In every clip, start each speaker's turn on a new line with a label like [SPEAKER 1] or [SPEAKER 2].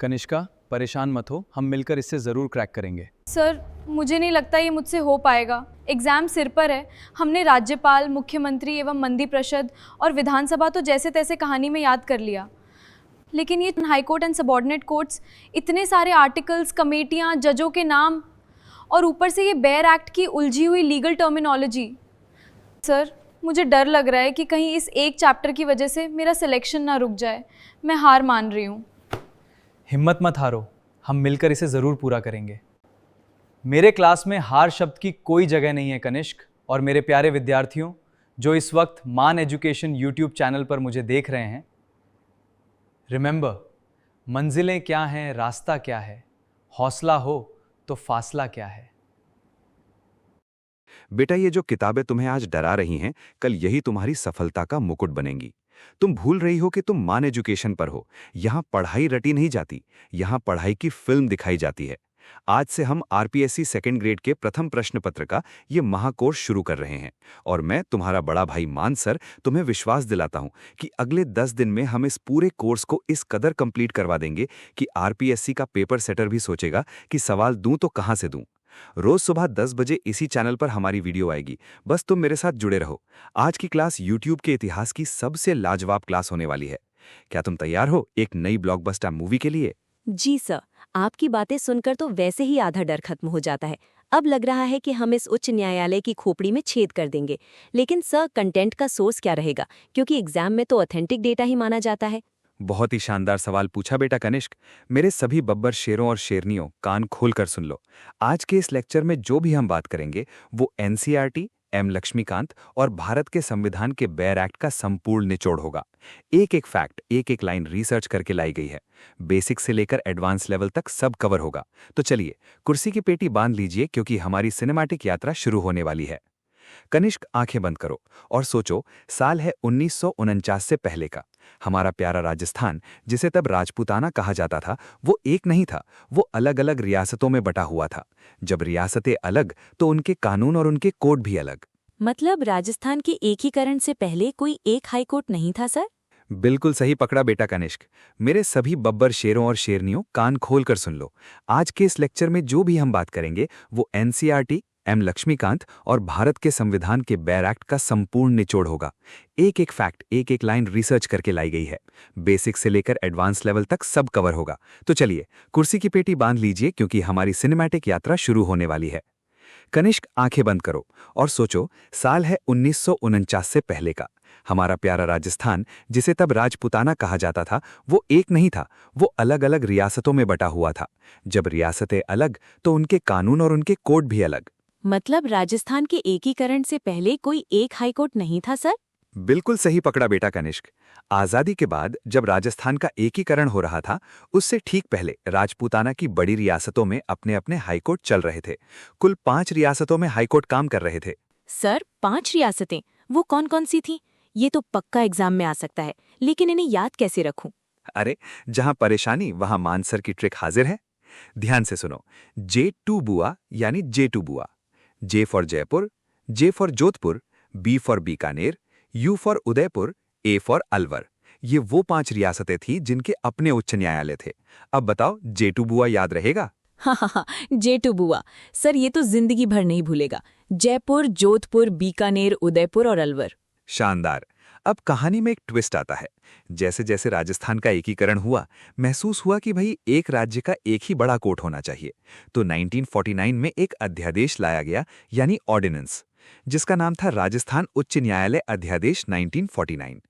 [SPEAKER 1] कनिष्का, परेशान मत हो, हम मिलकर इससे ज़रूर क्रैक करेंगे।
[SPEAKER 2] सर, मुझे नहीं लगता ये मुझसे हो पाएगा। एग्ज़ाम सिर पर है। हमने राज्यपाल, मुख्यमंत्री एवं मंत्री परिषद और विधानसभा तो जैसे तैसे कहानी में याद कर लिया, लेकिन ये high court and subordinate courts, इतने सारे आर्टिकल्स, कमेटियाँ, जजों के नाम और ऊपर से ये बेयर एक्ट की उलझी हुई लीगल टर्मिनोलॉजी। सर, मुझे डर लग रहा है कि कहीं इस एक चैप्टर की वजह से मेरा सिलेक्शन ना रुक जाए। मैं हार मान रही हूँ।
[SPEAKER 1] हिम्मत मत हारो, हम मिलकर इसे ज़रूर पूरा करेंगे। मेरे क्लास में हार शब्द की कोई जगह नहीं है कनिष्क। और मेरे प्यारे विद्यार्थियों जो इस वक्त मान एजुकेशन यूट्यूब चैनल पर मुझे देख रहे हैं, रिमेंबर, मंजिलें क्या हैं, रास्ता क्या है, हौसला हो तो फासला क्या है।
[SPEAKER 3] बेटा, ये जो किताबें तुम्हें आज डरा रही हैं, कल यही तुम्हारी सफलता का मुकुट बनेंगी। तुम भूल रही हो कि तुम मान एजुकेशन पर हो। यहाँ पढ़ाई रटी नहीं जाती, यहाँ पढ़ाई की फिल्म दिखाई जाती है। आज से हम आरपीएससी सेकंड ग्रेड के प्रथम प्रश्न पत्र का ये महाकोर्स शुरू कर रहे हैं और मैं तुम्हारा बड़ा भाई मान सर तुम्हें विश्वास दिलाता हूँ कि अगले 10 दिन में हम इस पूरे कोर्स को इस कदर कंप्लीट करवा देंगे कि आरपीएससी का पेपर सेटर भी सोचेगा कि सवाल दूं तो कहाँ से दूं। रोज सुबह 10 बजे इसी चैनल पर हमारी वीडियो आएगी, बस तुम मेरे साथ जुड़े रहो। आज की क्लास यूट्यूब के इतिहास की सबसे लाजवाब क्लास होने वाली है। क्या तुम तैयार हो एक नई ब्लॉकबस्टर मूवी के लिए?
[SPEAKER 4] जी सर, आपकी बातें सुनकर तो वैसे ही आधा डर खत्म हो जाता है। अब लग रहा है कि हम इस उच्च न्यायालय की खोपड़ी में छेद कर देंगे। लेकिन सर, कंटेंट का सोर्स क्या रहेगा, क्योंकि एग्जाम में तो ऑथेंटिक डेटा ही माना जाता है।
[SPEAKER 3] बहुत ही शानदार सवाल पूछा बेटा कनिष्क। मेरे सभी बब्बर शेरों और शेरनियों, कान खोलकर सुन लो। आज के इस लेक्चर में जो भी हम बात करेंगे वो एनसीईआरटी, एम लक्ष्मीकांत और भारत के संविधान के बेयर एक्ट का संपूर्ण निचोड़ होगा। एक एक फैक्ट, एक एक लाइन रिसर्च करके लाई गई है। बेसिक से लेकर एडवांस लेवल तक सब कवर होगा। तो चलिए कुर्सी की पेटी बांध लीजिए, क्योंकि हमारी सिनेमैटिक यात्रा शुरू होने वाली है। कनिष्क, आंखें बंद करो और सोचो, साल है 1949 से पहले का। हमारा प्यारा राजस्थान, जिसे तब राजपूताना कहा जाता था, वो एक नहीं था, वो अलग अलग रियासतों में बटा हुआ था। जब रियासतें अलग तो उनके कानून और उनके कोड भी अलग।
[SPEAKER 4] मतलब राजस्थान के एकीकरण से पहले कोई एक हाईकोर्ट नहीं था सर?
[SPEAKER 3] बिल्कुल सही पकड़ा बेटा कनिष्क। मेरे सभी बब्बर शेरों और शेरनियों, कान खोलकर सुन लो। आज के इस लेक्चर में जो भी हम बात करेंगे वो एनसीईआरटी, एम लक्ष्मीकांत और भारत के संविधान के बेयर एक्ट का संपूर्ण निचोड़ होगा। एक एक फैक्ट, एक एक लाइन रिसर्च करके लाई गई है। बेसिक से लेकर एडवांस लेवल तक सब कवर होगा। तो चलिए कुर्सी की पेटी बांध लीजिए, क्योंकि हमारी सिनेमैटिक यात्रा शुरू होने वाली है। कनिष्क, आंखें बंद करो और सोचो, साल है 1949 से पहले का। हमारा प्यारा राजस्थान, जिसे तब राजपूताना कहा जाता था, वो एक नहीं था, वो अलग अलग रियासतों में बटा हुआ था। जब रियासतें अलग तो उनके कानून और उनके कोड भी अलग।
[SPEAKER 4] मतलब राजस्थान के एकीकरण से पहले कोई एक हाईकोर्ट नहीं था सर?
[SPEAKER 3] बिल्कुल सही पकड़ा बेटा कनिष्क। आजादी के बाद जब राजस्थान का एकीकरण हो रहा था, उससे ठीक पहले राजपूताना की बड़ी रियासतों में अपने अपने हाईकोर्ट चल रहे थे। कुल 5 रियासतों में हाईकोर्ट काम कर रहे थे।
[SPEAKER 4] सर, 5 रियासतें, वो कौन कौन सी थीं? ये तो पक्का एग्जाम में आ सकता है, लेकिन इन्हें याद कैसे रखूं?
[SPEAKER 3] अरे, जहां परेशानी वहां मानसर की ट्रिक हाजिर है। ध्यान से सुनो। J2 बुआ यानी J2 बुआ। J for Jaipur, J for Jodhpur, B for Bikaner, U for Udaipur, A for Alwar. ये वो 5 रियासतें थीं जिनके अपने उच्च न्यायालय थे। अब बताओ, J2 बुआ याद रहेगा?
[SPEAKER 4] हाँ, J2 बुआ। सर, ये तो जिंदगी भर नहीं भूलेगा। जयपुर, जोधपुर, बीकानेर, उदयपुर और अलवर।
[SPEAKER 3] शानदार। अब कहानी में एक ट्विस्ट आता है। जैसे जैसे राजस्थान का एकीकरण हुआ, महसूस हुआ कि भाई एक राज्य का एक ही बड़ा कोर्ट होना चाहिए। तो 1949 में एक अध्यादेश लाया गया, यानी ऑर्डिनेंस, जिसका नाम था राजस्थान उच्च न्यायालय अध्यादेश 1949।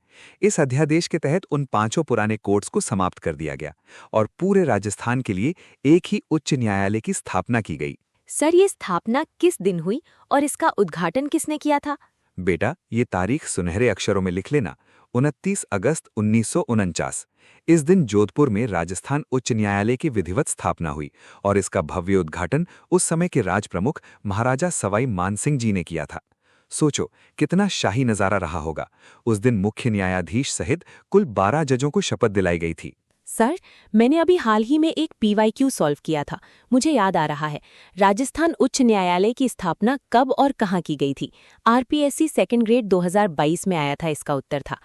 [SPEAKER 3] इस अध्यादेश के तहत उन 5 पुराने कोर्ट्स को समाप्त कर दिया गया और पूरे राजस्थान के लिए एक ही उच्च न्यायालय की स्थापना की गई।
[SPEAKER 4] सर, ये स्थापना किस दिन हुई और इसका उद्घाटन किसने किया था?
[SPEAKER 3] बेटा, ये तारीख सुनहरे अक्षरों में लिख लेना, 29 अगस्त 1949। इस दिन जोधपुर में राजस्थान उच्च न्यायालय की विधिवत स्थापना हुई और इसका भव्य उद्घाटन उस समय के राज प्रमुख महाराजा सवाई मानसिंह जी ने किया था। सोचो, कितना शाही नजारा रहा होगा। उस दिन मुख्य न्यायाधीश सहित कुल 12 जजों को शपथ दिलाई गई थी।
[SPEAKER 4] सर, मैंने अभी हाल ही में एक PYQ सॉल्व किया था। मुझे याद आ रहा है, राजस्थान उच्च न्यायालय की स्थापना कब और कहाँ की गई थी? आरपीएससी सेकंड ग्रेड 2022 में आया था। इसका उत्तर था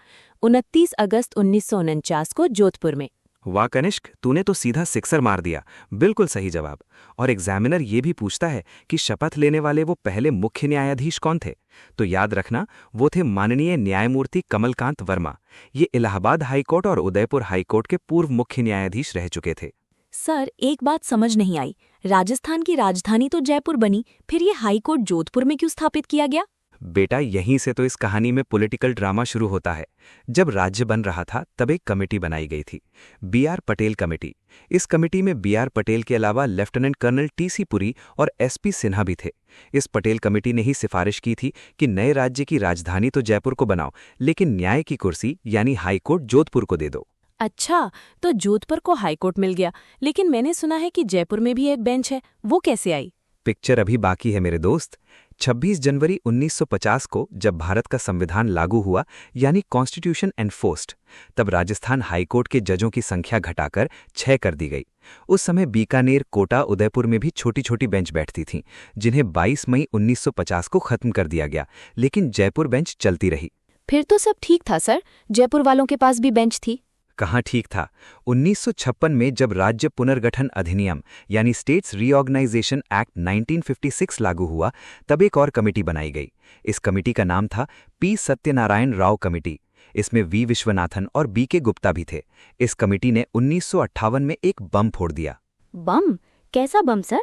[SPEAKER 4] 29 अगस्त 1949 को जोधपुर में।
[SPEAKER 3] वाह कनिष्क, तूने तो सीधा सिक्सर मार दिया। बिल्कुल सही जवाब। और एग्जामिनर ये भी पूछता है कि शपथ लेने वाले वो पहले मुख्य न्यायाधीश कौन थे, तो याद रखना वो थे माननीय न्यायमूर्ति कमलकांत वर्मा। ये इलाहाबाद हाईकोर्ट और उदयपुर हाईकोर्ट के पूर्व मुख्य न्यायाधीश रह चुके थे।
[SPEAKER 4] सर, एक बात समझ नहीं आई। राजस्थान की राजधानी तो जयपुर बनी, फिर ये हाईकोर्ट जोधपुर में क्यों स्थापित किया गया?
[SPEAKER 3] बेटा, यहीं से तो इस कहानी में पॉलिटिकल ड्रामा शुरू होता है। जब राज्य बन रहा था तब एक कमेटी बनाई गई थी, बी.आर. पटेल कमेटी। इस कमेटी में बी.आर. पटेल के अलावा लेफ्टिनेंट कर्नल टी.सी. पुरी और एस.पी. सिन्हा भी थे। इस पटेल कमेटी ने ही सिफारिश की थी कि नए राज्य की राजधानी तो जयपुर को बनाओ, लेकिन न्याय की कुर्सी यानी हाईकोर्ट जोधपुर को दे दो।
[SPEAKER 4] अच्छा, तो जोधपुर को हाईकोर्ट मिल गया, लेकिन मैंने सुना है कि जयपुर में भी एक बेंच है, वो कैसे आई?
[SPEAKER 3] पिक्चर अभी बाकी है मेरे दोस्त। 26 जनवरी 1950 को जब भारत का संविधान लागू हुआ, यानी कॉन्स्टिट्यूशन एनफोर्स्ड, तब राजस्थान हाईकोर्ट के जजों की संख्या घटाकर 6 कर दी गई। उस समय बीकानेर, कोटा, उदयपुर में भी छोटी छोटी बेंच बैठती थीं, जिन्हें 22 मई 1950 को खत्म कर दिया गया, लेकिन जयपुर बेंच चलती रही।
[SPEAKER 4] फिर तो सब ठीक था सर, जयपुर वालों के पास भी बेंच थी।
[SPEAKER 3] कहाँ ठीक था। 1956 में जब राज्य पुनर्गठन अधिनियम यानी स्टेट्स रीऑर्गेनाइजेशन एक्ट 1956 लागू हुआ, तब एक और कमेटी बनाई गई। इस कमेटी का नाम था पी. सत्यनारायण राव कमेटी। इसमें वी. विश्वनाथन और बी. के. गुप्ता भी थे। इस कमेटी ने 1958 में एक बम फोड़ दिया।
[SPEAKER 4] बम? कैसा बम सर?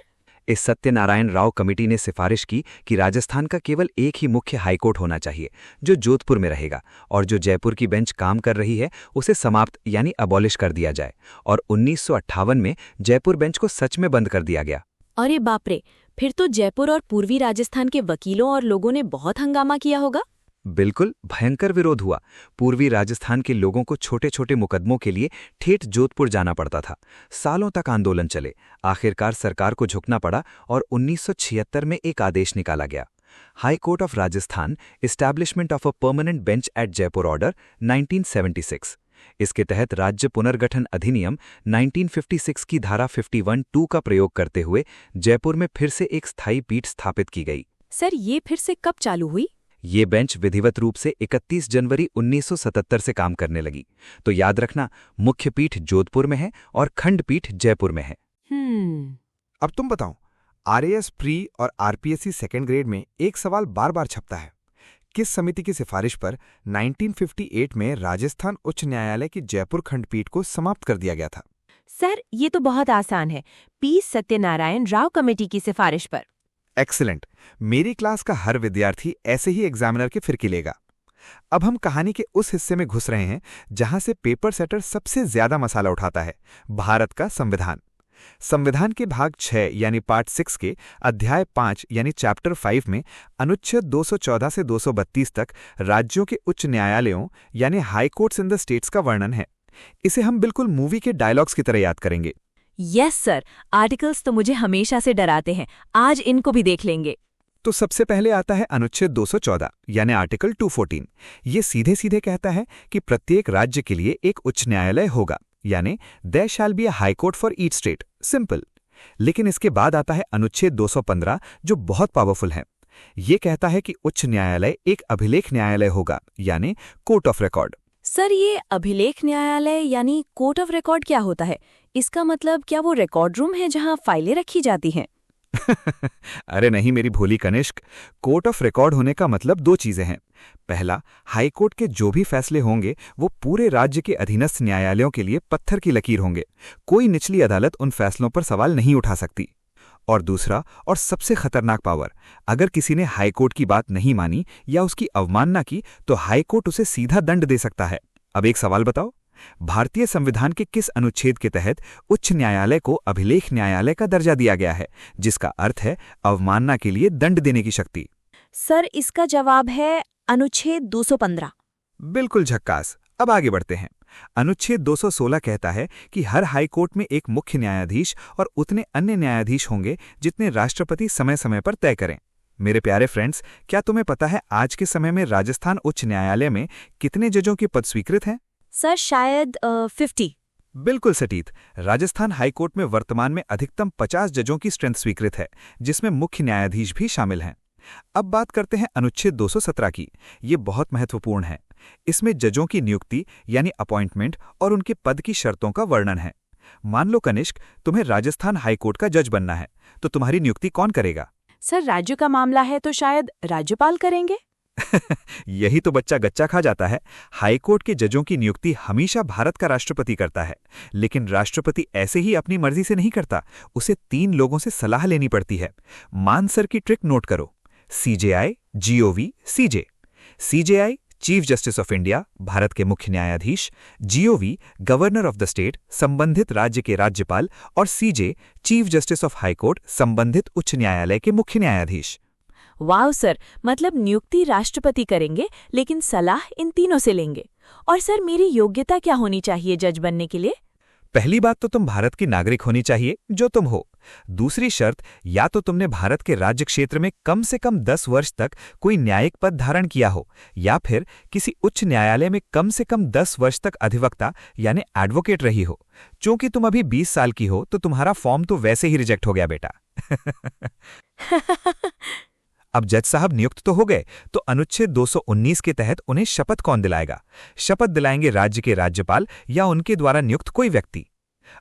[SPEAKER 3] इस सत्यनारायण राव कमेटी ने सिफारिश की कि राजस्थान का केवल एक ही मुख्य हाईकोर्ट होना चाहिए, जो जोधपुर में रहेगा, और जो जयपुर की बेंच काम कर रही है उसे समाप्त यानी अबॉलिश कर दिया जाए। और 1958 में जयपुर बेंच को सच में बंद कर दिया गया।
[SPEAKER 4] अरे बाप रे, फिर तो जयपुर और पूर्वी राजस्थान के वकीलों और लोगों ने बहुत हंगामा किया होगा।
[SPEAKER 3] बिल्कुल, भयंकर विरोध हुआ। पूर्वी राजस्थान के लोगों को छोटे छोटे मुकदमों के लिए ठेठ जोधपुर जाना पड़ता था। सालों तक आंदोलन चले। आखिरकार सरकार को झुकना पड़ा और 1976 में एक आदेश निकाला गया, High Court of Rajasthan, establishment of a permanent bench at Jaipur order 1976। इसके तहत राज्य पुनर्गठन अधिनियम 1956 की धारा 51(2) का प्रयोग करते हुए जयपुर में फिर से एक स्थायी पीठ स्थापित की गई।
[SPEAKER 4] सर, ये फिर से कब चालू हुई?
[SPEAKER 3] ये बेंच विधिवत रूप से 31 जनवरी 1977 से काम करने लगी। तो याद रखना, मुख्य पीठ जोधपुर में है और खंडपीठ जयपुर में है।
[SPEAKER 5] अब तुम बताओ, आरएएस प्री और आरपीएससी सेकेंड ग्रेड में एक सवाल बार बार छपता है। किस समिति की सिफारिश पर 1958 में राजस्थान उच्च न्यायालय की जयपुर खंडपीठ को समाप्त कर दिया गया था?
[SPEAKER 6] सर, ये तो बहुत आसान है, पी. सत्यनारायण राव कमेटी की सिफारिश पर।
[SPEAKER 5] एक्सीलेंट। मेरी क्लास का हर विद्यार्थी ऐसे ही एग्जामिनर के फिरकी लेगा। अब हम कहानी के उस हिस्से में घुस रहे हैं जहां से पेपर सेटर सबसे ज्यादा मसाला उठाता है, भारत का संविधान। संविधान के भाग 6 यानी पार्ट 6 के अध्याय 5 यानी चैप्टर 5 में अनुच्छेद 214 से 232 तक राज्यों के उच्च न्यायालयों यानी high courts in the states का वर्णन है। इसे हम बिल्कुल मूवी के डायलॉग्स की तरह याद करेंगे।
[SPEAKER 6] यस सर, आर्टिकल्स तो मुझे हमेशा से डराते हैं, आज इनको भी देख लेंगे।
[SPEAKER 5] तो सबसे पहले आता है अनुच्छेद 214 यानी आर्टिकल 214। ये सीधे सीधे कहता है कि प्रत्येक राज्य के लिए एक उच्च न्यायालय होगा, यानी there shall be a high court for each state. Simple. लेकिन इसके बाद आता है अनुच्छेद 215, जो बहुत पावरफुल है। ये कहता है कि उच्च न्यायालय एक अभिलेख न्यायालय होगा, यानी कोर्ट ऑफ रिकॉर्ड।
[SPEAKER 4] सर, ये अभिलेख न्यायालय यानी कोर्ट ऑफ रिकॉर्ड क्या होता है? इसका मतलब क्या वो रिकॉर्ड रूम है जहां फाइलें रखी जाती हैं?
[SPEAKER 5] अरे नहीं मेरी भोली कनिष्क, कोर्ट ऑफ रिकॉर्ड होने का मतलब 2 चीजें हैं। पहला, हाई कोर्ट के जो भी फैसले होंगे वो पूरे राज्य के अधीनस्थ न्यायालयों के लिए पत्थर की लकीर होंगे। कोई निचली अदालत उन फैसलों पर सवाल नहीं उठा सकती। और दूसरा और सबसे खतरनाक पावर, अगर किसी ने हाई कोर्ट की बात नहीं मानी या उसकी अवमानना की तो हाई कोर्ट उसे सीधा दंड दे सकता है। अब एक सवाल बताओ, भारतीय संविधान के किस अनुच्छेद के तहत उच्च न्यायालय को अभिलेख न्यायालय का दर्जा दिया गया है, जिसका अर्थ है अवमानना के लिए दंड देने की शक्ति?
[SPEAKER 6] सर, इसका जवाब है अनुच्छेद 215।
[SPEAKER 5] बिल्कुल झक्कास। अब आगे बढ़ते हैं। अनुच्छेद 216 कहता है कि हर हाई कोर्ट में एक मुख्य न्यायाधीश और उतने अन्य न्यायाधीश होंगे जितने राष्ट्रपति समय समय पर तय करें। मेरे प्यारे फ्रेंड्स, क्या तुम्हें पता है आज के समय में राजस्थान उच्च न्यायालय में कितने जजों के पद स्वीकृत हैं?
[SPEAKER 6] सर, शायद 50।
[SPEAKER 5] बिल्कुल सटीक। राजस्थान हाईकोर्ट में वर्तमान में अधिकतम 50 जजों की स्ट्रेंथ स्वीकृत है, जिसमें मुख्य न्यायाधीश भी शामिल हैं। अब बात करते हैं अनुच्छेद 217 की। ये बहुत महत्वपूर्ण है। इसमें जजों की नियुक्ति यानी अपॉइंटमेंट और उनके पद की शर्तों का वर्णन है। मान लो कनिष्क, तुम्हें राजस्थान हाईकोर्ट का जज बनना है, तो तुम्हारी नियुक्ति कौन करेगा?
[SPEAKER 6] सर, राज्य का मामला है तो शायद राज्यपाल करेंगे।
[SPEAKER 5] यही तो बच्चा गच्चा खा जाता है। हाईकोर्ट के जजों की नियुक्ति हमेशा भारत का राष्ट्रपति करता है, लेकिन राष्ट्रपति ऐसे ही अपनी मर्जी से नहीं करता, उसे 3 लोगों से सलाह लेनी पड़ती है। मानसर की ट्रिक नोट करो। CJI, GOV, CJ। CJI chief justice of India, Bharat के मुख्य न्यायाधीश, GOV governor of the state, संबंधित राज्य के राज्यपाल, और CJ chief justice of high court, संबंधित उच्च न्यायालय के मुख्य न्यायाधीश।
[SPEAKER 6] वाह सर, मतलब नियुक्ति राष्ट्रपति करेंगे लेकिन सलाह इन तीनों से लेंगे। और सर, मेरी योग्यता क्या होनी चाहिए जज बनने के लिए?
[SPEAKER 5] पहली बात तो तुम भारत की नागरिक होनी चाहिए, जो तुम हो। दूसरी शर्त, या तो तुमने भारत के राज्य क्षेत्र में कम से कम 10 वर्ष तक कोई न्यायिक पद धारण किया हो, या फिर किसी उच्च न्यायालय में कम से कम 10 वर्ष तक अधिवक्ता यानी एडवोकेट रही हो। चूंकि तुम अभी 20 साल की हो, तो तुम्हारा फॉर्म तो वैसे ही रिजेक्ट हो गया बेटा। अब जज साहब नियुक्त तो हो गए, तो अनुच्छेद 219 के तहत उन्हें शपथ कौन दिलाएगा? शपथ दिलाएंगे राज्य के राज्यपाल या उनके द्वारा नियुक्त कोई व्यक्ति।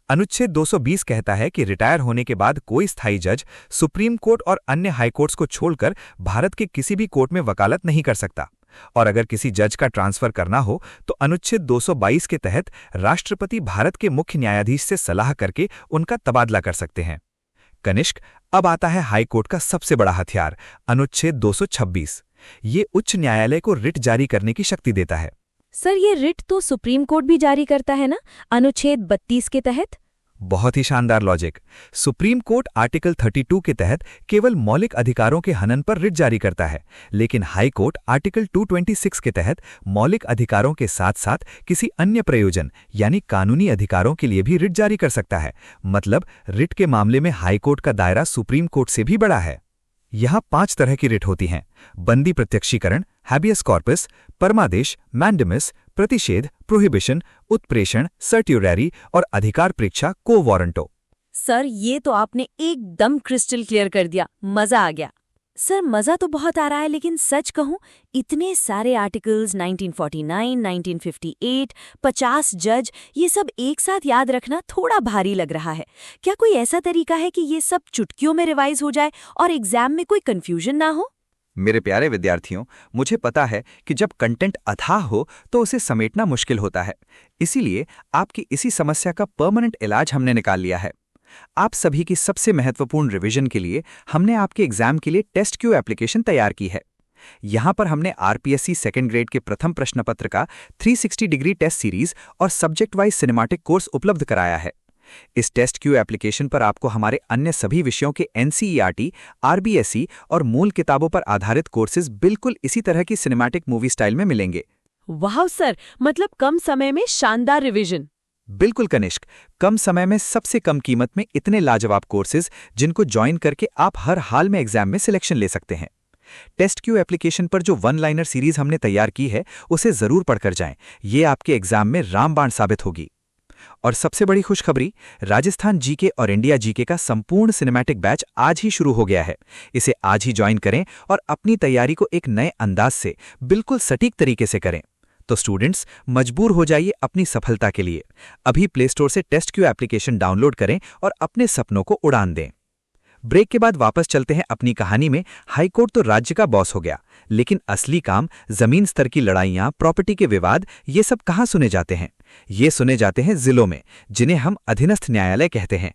[SPEAKER 5] अनुच्छेद 220 कहता है कि रिटायर होने के बाद कोई स्थायी जज सुप्रीम कोर्ट और अन्य हाई कोर्ट्स को छोड़कर भारत के किसी भी कोर्ट में वकालत नहीं कर सकता। और अगर किसी जज का ट्रांसफर करना हो तो अनुच्छेद 222 के तहत राष्ट्रपति भारत के मुख्य न्यायाधीश से सलाह करके उनका तबादला कर सकते हैं। कनिष्क, अब आता है हाईकोर्ट का सबसे बड़ा हथियार, अनुच्छेद 226। ये उच्च न्यायालय को रिट जारी करने की शक्ति देता है।
[SPEAKER 4] सर, ये रिट तो सुप्रीम कोर्ट भी जारी करता है ना, अनुच्छेद 32 के तहत?
[SPEAKER 5] बहुत ही शानदार लॉजिक। सुप्रीम कोर्ट आर्टिकल 32 के तहत केवल मौलिक अधिकारों के हनन पर रिट जारी करता है, लेकिन हाई कोर्ट आर्टिकल 226 के तहत मौलिक अधिकारों के साथ साथ किसी अन्य प्रयोजन यानी कानूनी अधिकारों के लिए भी रिट जारी कर सकता है। मतलब रिट के मामले में हाई कोर्ट का दायरा सुप्रीम कोर्ट से भी बड़ा है। यहाँ 5 तरह की रिट होती हैं: बंदी प्रत्यक्षीकरण, हैबियस कॉर्पस, परमादेश, मैंडेमिस, प्रतिषेध, प्रोहिबिशन, उत्प्रेषण, सर्ट्यूररी और अधिकार परीक्षा को वारंटो।
[SPEAKER 4] सर, ये तो आपने एकदम क्रिस्टल क्लियर कर दिया, मजा आ गया। सर, मजा तो बहुत आ रहा है, लेकिन सच कहूं, इतने सारे आर्टिकल्स, 1949, 1958, 50 जज, ये सब एक साथ याद रखना थोड़ा भारी लग रहा है। क्या कोई ऐसा तरीका है कि ये सब चुटकियों में रिवाइज हो जाए और एग्जाम में कोई कंफ्यूजन ना हो?
[SPEAKER 3] मेरे प्यारे विद्यार्थियों, मुझे पता है कि जब कंटेंट अथाह हो तो उसे समेटना मुश्किल होता है। इसीलिए आपकी इसी समस्या का परमानेंट इलाज हमने निकाल लिया है। आप सभी की सबसे महत्वपूर्ण रिवीजन के लिए हमने आपके एग्जाम के लिए टेस्ट क्यू एप्लीकेशन तैयार की है। यहाँ पर हमने RPSC सेकेंड ग्रेड के प्रथम प्रश्न पत्र का 360 डिग्री टेस्ट सीरीज और सब्जेक्ट वाइज सिनेमैटिक कोर्स उपलब्ध कराया है। इस टेस्ट क्यू एप्लीकेशन पर आपको हमारे अन्य सभी विषयों के NCERT, RBSE और मूल किताबों पर आधारित कोर्सेज बिल्कुल इसी तरह की सिनेमैटिक मूवी स्टाइल में मिलेंगे।
[SPEAKER 6] वाह सर, मतलब कम समय में शानदार रिवीजन।
[SPEAKER 3] बिल्कुल कनिष्क, कम समय में सबसे कम कीमत में इतने लाजवाब कोर्सेज जिनको ज्वाइन करके आप हर हाल में एग्जाम में सिलेक्शन ले सकते हैं। टेस्ट क्यू एप्लीकेशन पर जो 1 लाइनर सीरीज हमने तैयार की है उसे जरूर पढ़कर जाएं। ये आपके एग्जाम में रामबाण साबित होगी। और सबसे बड़ी खुशखबरी, राजस्थान जीके और इंडिया जीके का संपूर्ण सिनेमैटिक बैच आज ही शुरू हो गया है। इसे आज ही ज्वाइन करें और अपनी तैयारी को एक नए अंदाज से बिल्कुल सटीक तरीके से करें। तो स्टूडेंट्स, मजबूर हो जाइए अपनी सफलता के लिए। अभी प्ले स्टोर से टेस्ट क्यू एप्लीकेशन डाउनलोड करें और अपने सपनों को उड़ान दें। ब्रेक के बाद वापस चलते हैं अपनी कहानी में। हाईकोर्ट तो राज्य का बॉस हो गया, लेकिन असली काम, जमीन स्तर की लड़ाइयां, प्रॉपर्टी के विवाद, ये सब कहाँ सुने जाते हैं? ये सुने जाते हैं जिलों में, जिन्हें हम अधीनस्थ न्यायालय कहते हैं।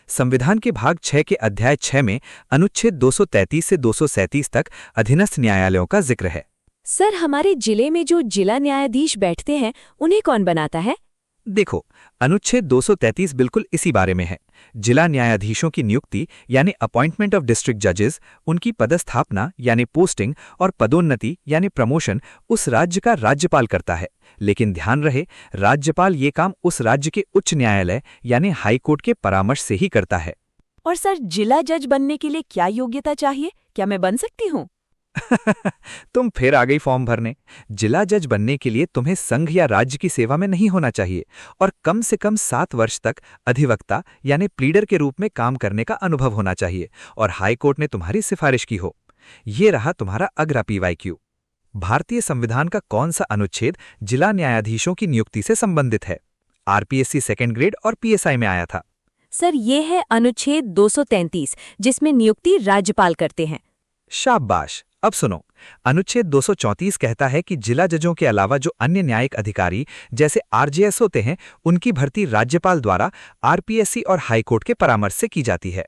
[SPEAKER 3] संविधान के भाग 6 के अध्याय 6 में अनुच्छेद 233 से 237 तक अधीनस्थ न्यायालयों का जिक्र है।
[SPEAKER 4] सर, हमारे जिले में जो जिला न्यायाधीश बैठते हैं, उन्हें कौन बनाता है?
[SPEAKER 3] देखो, अनुच्छेद 233 बिल्कुल इसी बारे में है। जिला न्यायाधीशों की नियुक्ति यानी अपॉइंटमेंट ऑफ डिस्ट्रिक्ट जजेस, उनकी पदस्थापना यानी पोस्टिंग और पदोन्नति यानी प्रमोशन उस राज्य का राज्यपाल करता है। लेकिन ध्यान रहे, राज्यपाल ये काम उस राज्य के उच्च न्यायालय यानी हाई कोर्ट के परामर्श से ही करता है।
[SPEAKER 6] और सर, जिला जज बनने के लिए क्या योग्यता चाहिए? क्या मैं बन सकती हूँ?
[SPEAKER 3] तुम फिर आ गई फॉर्म भरने। जिला जज बनने के लिए तुम्हें संघ या राज्य की सेवा में नहीं होना चाहिए और कम से कम 7 वर्ष तक अधिवक्ता यानी प्लीडर के रूप में काम करने का अनुभव होना चाहिए और हाई कोर्ट ने तुम्हारी सिफारिश की हो। ये रहा तुम्हारा अग्रा PYQ।
[SPEAKER 5] भारतीय संविधान का कौन सा अनुच्छेद जिला न्यायाधीशों की नियुक्ति से संबंधित है? आरपीएससी सेकंड ग्रेड और पीएसआई में आया था।
[SPEAKER 4] सर ये है अनुच्छेद 233, जिसमें नियुक्ति राज्यपाल करते हैं।
[SPEAKER 5] शाबाश। अब सुनो, अनुच्छेद 234 कहता है कि जिला जजों के अलावा जो अन्य न्यायिक अधिकारी जैसे आरजेएस होते हैं, उनकी भर्ती राज्यपाल द्वारा आरपीएससी और हाईकोर्ट के परामर्श से की जाती है।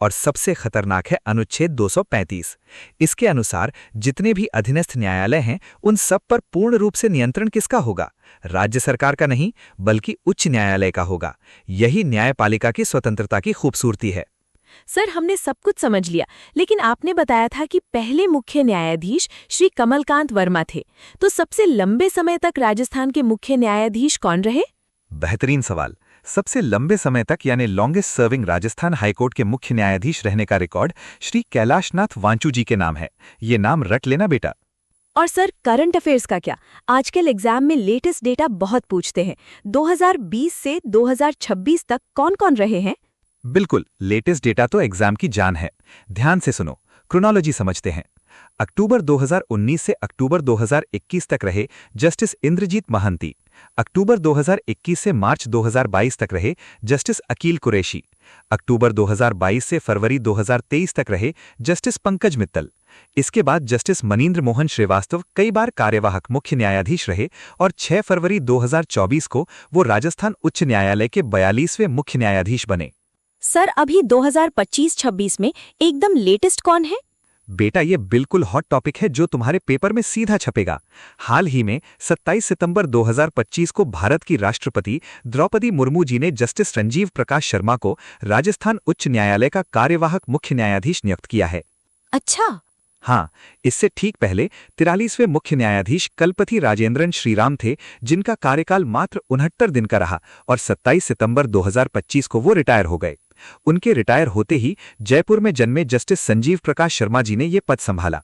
[SPEAKER 5] और सबसे खतरनाक है अनुच्छेद 235। इसके अनुसार जितने भी अधीनस्थ न्यायालय हैं, उन सब पर पूर्ण रूप से नियंत्रण किसका होगा? राज्य सरकार का नहीं, बल्कि उच्च न्यायालय का होगा। यही न्यायपालिका की स्वतंत्रता की खूबसूरती है।
[SPEAKER 6] सर हमने सब कुछ समझ लिया, लेकिन आपने बताया था कि पहले मुख्य न्यायाधीश श्री कमलकांत वर्मा थे, तो सबसे लंबे समय तक राजस्थान के मुख्य न्यायाधीश कौन रहे?
[SPEAKER 5] बेहतरीन सवाल। सबसे लंबे समय तक यानी लॉन्गेस्ट सर्विंग राजस्थान हाईकोर्ट के मुख्य न्यायाधीश रहने का रिकॉर्ड श्री कैलाशनाथ वांचू जी के नाम है। ये नाम रट लेना बेटा।
[SPEAKER 4] और सर करंट अफेयर्स का क्या? आजकल एग्जाम में लेटेस्ट डेटा बहुत पूछते हैं। 2020 से 2026 तक कौन कौन रहे हैं?
[SPEAKER 5] बिल्कुल, लेटेस्ट डेटा तो एग्जाम की जान है। ध्यान से सुनो, क्रोनोलॉजी समझते हैं। अक्टूबर 2019 से अक्टूबर 2021 तक रहे जस्टिस इंद्रजीत महांती। अक्टूबर 2021 से मार्च 2022 तक रहे जस्टिस अकील कुरैशी। अक्टूबर 2022 से फरवरी 2023 तक रहे जस्टिस पंकज मित्तल। इसके बाद जस्टिस मनीन्द्र मोहन श्रीवास्तव कई बार कार्यवाहक मुख्य न्यायाधीश रहे और 6 फरवरी 2024 को वो राजस्थान उच्च न्यायालय के 42वें मुख्य न्यायाधीश बने।
[SPEAKER 4] सर अभी 2025-26 में एकदम लेटेस्ट कौन है?
[SPEAKER 5] बेटा ये बिल्कुल हॉट टॉपिक है जो तुम्हारे पेपर में सीधा छपेगा। हाल ही में 27 सितंबर 2025 को भारत की राष्ट्रपति द्रौपदी मुर्मू जी ने जस्टिस संजीव प्रकाश शर्मा को राजस्थान उच्च न्यायालय का कार्यवाहक मुख्य न्यायाधीश नियुक्त किया है।
[SPEAKER 4] अच्छा।
[SPEAKER 5] हाँ, इससे ठीक पहले 43वें मुख्य न्यायाधीश कलपति राजेंद्रन श्रीराम थे, जिनका कार्यकाल मात्र 69 दिन का रहा और 27 सितंबर 2025 को वो रिटायर हो गए। उनके रिटायर होते ही जयपुर में जन्मे जस्टिस संजीव प्रकाश शर्मा जी ने ये पद संभाला।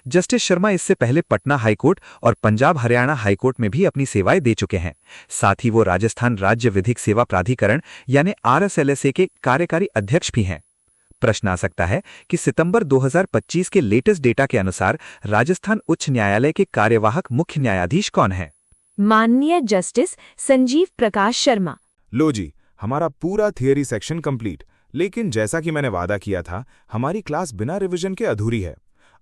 [SPEAKER 5] जस्टिस शर्मा इससे पहले पटना हाईकोर्ट और पंजाब हरियाणा हाईकोर्ट में भी अपनी सेवाएं दे चुके हैं। साथ ही वो राजस्थान राज्य विधिक सेवा प्राधिकरण यानी RSLSA के कार्यकारी अध्यक्ष भी हैं। प्रश्न आ सकता है कि सितंबर 2025 के लेटेस्ट डेटा के अनुसार राजस्थान उच्च न्यायालय के कार्यवाहक मुख्य न्यायाधीश कौन है?
[SPEAKER 6] माननीय जस्टिस संजीव प्रकाश शर्मा।
[SPEAKER 7] लो जी, हमारा पूरा थियरी सेक्शन कंप्लीट। लेकिन जैसा कि मैंने वादा किया था, हमारी क्लास बिना रिवीजन के अधूरी है।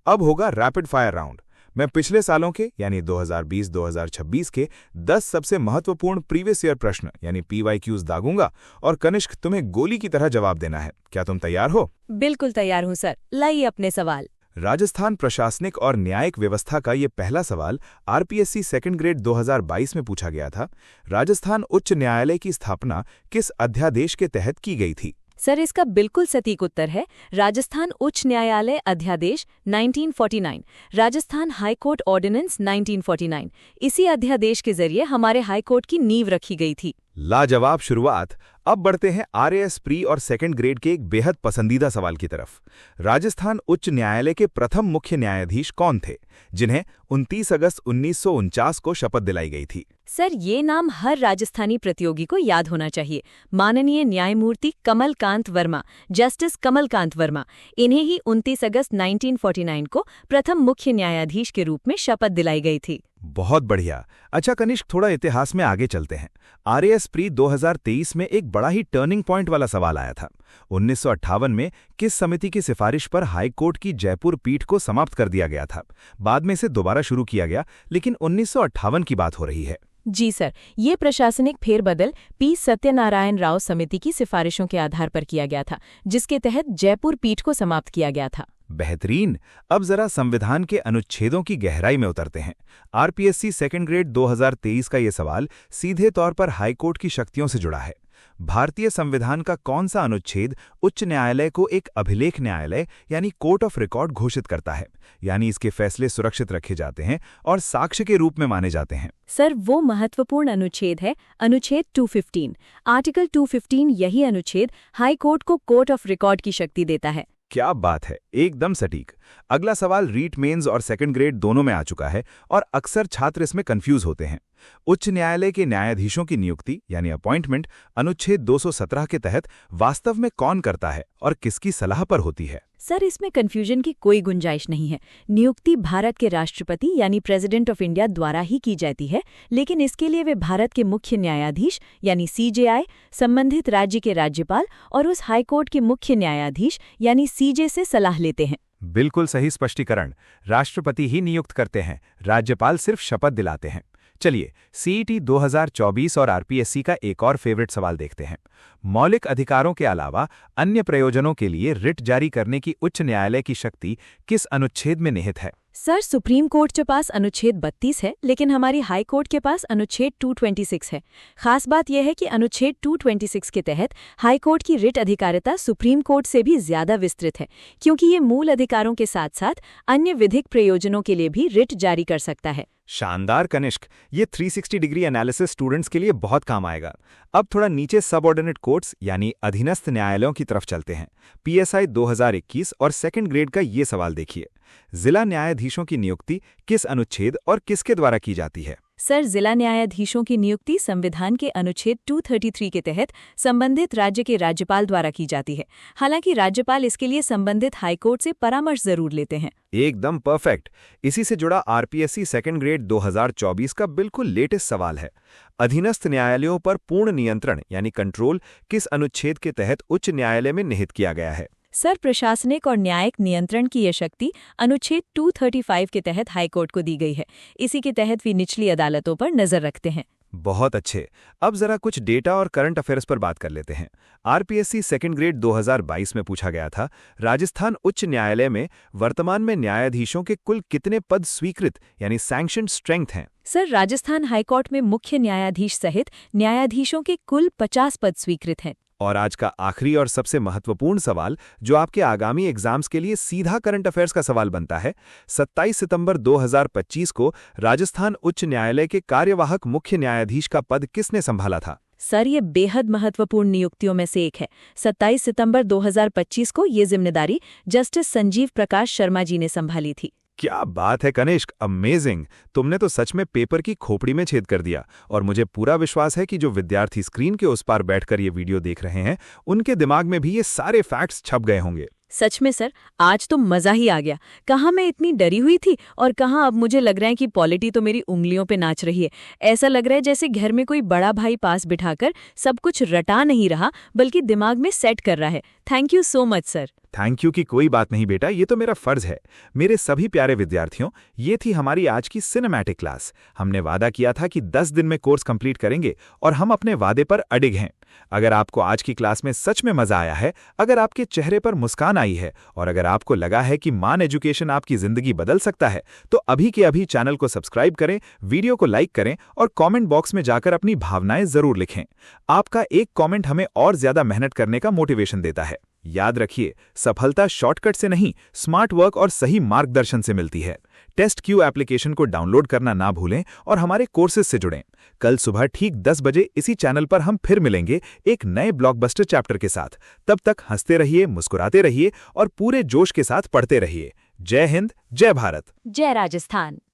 [SPEAKER 7] अब होगा रैपिड फायर राउंड। मैं पिछले सालों के यानी 2020-2026 के 10 सबसे महत्वपूर्ण प्रीवियस ईयर प्रश्न यानी PYQs दागूंगा और कनिष्क तुम्हें गोली की तरह जवाब देना है। क्या तुम तैयार हो?
[SPEAKER 4] बिल्कुल तैयार हूं सर, लाइए अपने सवाल।
[SPEAKER 7] राजस्थान प्रशासनिक और न्यायिक व्यवस्था का ये पहला सवाल आरपीएससी सेकंड ग्रेड 2022 में पूछा गया था। राजस्थान उच्च न्यायालय की स्थापना किस अध्यादेश के तहत की गई थी?
[SPEAKER 4] सर इसका बिल्कुल सटीक उत्तर है राजस्थान उच्च न्यायालय अध्यादेश 1949, राजस्थान हाईकोर्ट ऑर्डिनेंस 1949। इसी अध्यादेश के जरिए हमारे हाईकोर्ट की नींव रखी गई थी।
[SPEAKER 7] लाजवाब शुरुआत। अब बढ़ते हैं RAS प्री और सेकंड ग्रेड के एक बेहद पसंदीदा सवाल की तरफ। राजस्थान उच्च न्यायालय के प्रथम मुख्य न्यायाधीश कौन थे, जिन्हें 29 अगस्त 1949 को शपथ दिलाई गई थी?
[SPEAKER 4] सर ये नाम हर राजस्थानी प्रतियोगी को याद होना चाहिए। माननीय न्यायमूर्ति कमलकांत वर्मा, जस्टिस कमलकांत वर्मा। इन्हें ही 29 अगस्त 1949 को प्रथम मुख्य न्यायाधीश के रूप में शपथ दिलाई गई थी।
[SPEAKER 7] बहुत बढ़िया। अच्छा कनिष्क, थोड़ा इतिहास में आगे चलते हैं। RAS प्री 2023 में एक बड़ा ही टर्निंग पॉइंट वाला सवाल आया था। 1958 में किस समिति की सिफारिश पर हाईकोर्ट की जयपुर पीठ को समाप्त कर दिया गया था? बाद में इसे दोबारा शुरू किया गया, लेकिन 1958 की बात हो रही है।
[SPEAKER 6] जी सर, ये प्रशासनिक फेरबदल P सत्यनारायण राव समिति की सिफारिशों के आधार पर किया गया था, जिसके तहत जयपुर पीठ को समाप्त किया गया था।
[SPEAKER 7] बेहतरीन। अब जरा संविधान के अनुच्छेदों की गहराई में उतरते हैं। आरपीएससी सेकंड ग्रेड 2023 का ये सवाल सीधे तौर पर हाईकोर्ट की शक्तियों से जुड़ा है। भारतीय संविधान का कौन सा अनुच्छेद उच्च न्यायालय को एक अभिलेख न्यायालय यानी कोर्ट ऑफ रिकॉर्ड घोषित करता है, यानी इसके फैसले सुरक्षित रखे जाते हैं और साक्ष्य के रूप में माने जाते हैं?
[SPEAKER 4] सर वो महत्वपूर्ण अनुच्छेद है अनुच्छेद 215। आर्टिकल 215 यही अनुच्छेद हाई कोर्ट को कोर्ट ऑफ रिकॉर्ड की शक्ति देता है।
[SPEAKER 7] क्या बात है, एकदम सटीक। अगला सवाल रीट मेंस और सेकंड ग्रेड दोनों में आ चुका है और अक्सर छात्र इसमें कंफ्यूज होते हैं। उच्च न्यायालय के न्यायाधीशों की नियुक्ति यानी अपॉइंटमेंट अनुच्छेद 217 के तहत वास्तव में कौन करता है और किसकी सलाह पर होती है?
[SPEAKER 8] सर, इसमें कंफ्यूजन की कोई गुंजाइश नहीं है। नियुक्ति भारत के राष्ट्रपति यानी प्रेसिडेंट ऑफ इंडिया द्वारा ही की जाती है, लेकिन इसके लिए वे भारत के मुख्य न्यायाधीश यानी CJI, संबंधित राज्य के राज्यपाल और उस हाईकोर्ट के मुख्य न्यायाधीश यानी CJ से सलाह लेते हैं।
[SPEAKER 7] बिल्कुल सही स्पष्टीकरण। राष्ट्रपति ही नियुक्त करते हैं, राज्यपाल सिर्फ शपथ दिलाते हैं। चलिए CET 2024 और RPSC का एक और फेवरेट सवाल देखते हैं। मौलिक अधिकारों के अलावा अन्य प्रयोजनों के लिए रिट जारी करने की उच्च न्यायालय की शक्ति किस अनुच्छेद में निहित है?
[SPEAKER 8] सर, सुप्रीम कोर्ट के पास अनुच्छेद 32 है, लेकिन हमारी हाई कोर्ट के पास अनुच्छेद 226 है। खास बात यह है कि अनुच्छेद 226 के तहत हाई कोर्ट की रिट अधिकारिता सुप्रीम कोर्ट से भी ज्यादा विस्तृत है, क्योंकि ये मूल अधिकारों के साथ साथ अन्य विधिक प्रयोजनों के लिए भी रिट जारी कर सकता है।
[SPEAKER 7] शानदार कनिष्क, ये 360 डिग्री एनालिसिस स्टूडेंट्स के लिए बहुत काम आएगा। अब थोड़ा नीचे सबऑर्डिनेट कोर्ट्स यानी अधीनस्थ न्यायालयों की तरफ चलते हैं। PSI 2021 और सेकंड ग्रेड का ये सवाल देखिए। जिला न्यायाधीशों की नियुक्ति किस अनुच्छेद और किसके द्वारा की जाती है?
[SPEAKER 8] सर, जिला न्यायाधीशों की नियुक्ति संविधान के अनुच्छेद 233 के तहत संबंधित राज्य के राज्यपाल द्वारा की जाती है। हालांकि राज्यपाल इसके लिए संबंधित हाईकोर्ट से परामर्श जरूर लेते हैं।
[SPEAKER 7] एकदम परफेक्ट। इसी से जुड़ा RPSC सेकंड ग्रेड 2024 का बिल्कुल लेटेस्ट सवाल है। अधीनस्थ न्यायालयों पर पूर्ण नियंत्रण यानी कंट्रोल किस अनुच्छेद के तहत उच्च न्यायालय में निहित किया गया है?
[SPEAKER 8] सर, प्रशासनिक और न्यायिक नियंत्रण की यह शक्ति अनुच्छेद 235 के तहत हाईकोर्ट को दी गई है। इसी के तहत वे निचली अदालतों पर नजर रखते हैं।
[SPEAKER 7] बहुत अच्छे। अब जरा कुछ डेटा और करंट अफेयर्स पर बात कर लेते हैं। RPSC सेकंड ग्रेड 2022 में पूछा गया था, राजस्थान उच्च न्यायालय में वर्तमान में न्यायाधीशों के कुल कितने पद स्वीकृत यानी सैंक्शन्ड स्ट्रेंथ हैं?
[SPEAKER 8] सर, राजस्थान हाईकोर्ट में मुख्य न्यायाधीश सहित न्यायाधीशों के कुल 50 पद स्वीकृत हैं।
[SPEAKER 7] और आज का आखिरी और सबसे महत्वपूर्ण सवाल, जो आपके आगामी एग्जाम्स के लिए सीधा करंट अफेयर्स का सवाल बनता है, 27 सितंबर 2025 को राजस्थान उच्च न्यायालय के कार्यवाहक मुख्य न्यायाधीश का पद किसने संभाला था?
[SPEAKER 8] सर, ये बेहद महत्वपूर्ण नियुक्तियों में से एक है। 27 सितंबर 2025 को ये जिम्मेदारी जस्टिस संजीव प्रकाश शर्मा जी ने संभाली थी।
[SPEAKER 7] क्या बात है कनिष्क, अमेजिंग। तुमने तो सच में पेपर की खोपड़ी में छेद कर दिया। और मुझे पूरा विश्वास है कि जो विद्यार्थी स्क्रीन के उस पार बैठकर ये वीडियो देख रहे हैं, उनके दिमाग में भी ये सारे फैक्ट्स छप गए होंगे।
[SPEAKER 8] सच में सर, आज तो मजा ही आ गया। कहाँ मैं इतनी डरी हुई थी और कहाँ अब मुझे लग रहा है कि पॉलिटी तो मेरी उंगलियों पे नाच रही है। ऐसा लग रहा है जैसे घर में कोई बड़ा भाई पास बिठाकर सब कुछ रटा नहीं रहा, बल्कि दिमाग में सेट कर रहा है। Thank you so much sir.
[SPEAKER 7] Thank you की कोई बात नहीं बेटा, ये तो मेरा फर्ज है। मेरे सभी प्यारे विद्यार्थियों, ये थी हमारी आज की सिनेमैटिक क्लास। हमने वादा किया था कि 10 दिन में कोर्स कंप्लीट करेंगे और हम अपने वादे पर अडिग हैं। अगर आपको आज की क्लास में सच में मजा आया है, अगर आपके चेहरे पर मुस्कान आई है और अगर आपको लगा है कि मान एजुकेशन आपकी जिंदगी बदल सकता है, तो अभी के अभी चैनल को सब्सक्राइब करें, वीडियो को लाइक करें और कमेंट बॉक्स में जाकर अपनी भावनाएं जरूर लिखें। आपका एक कमेंट हमें और ज्यादा मेहनत करने का मोटिवेशन देता है। याद रखिए, सफलता शॉर्टकट से नहीं, स्मार्ट वर्क और सही मार्गदर्शन से मिलती है। टेस्ट क्यू एप्लीकेशन को डाउनलोड करना ना भूलें और हमारे कोर्सेज से जुड़ें। कल सुबह ठीक 10 बजे इसी चैनल पर हम फिर मिलेंगे एक नए ब्लॉकबस्टर चैप्टर के साथ। तब तक हंसते रहिए, मुस्कुराते रहिए और पूरे जोश के साथ पढ़ते रहिए। जय हिंद, जय भारत,
[SPEAKER 8] जय राजस्थान।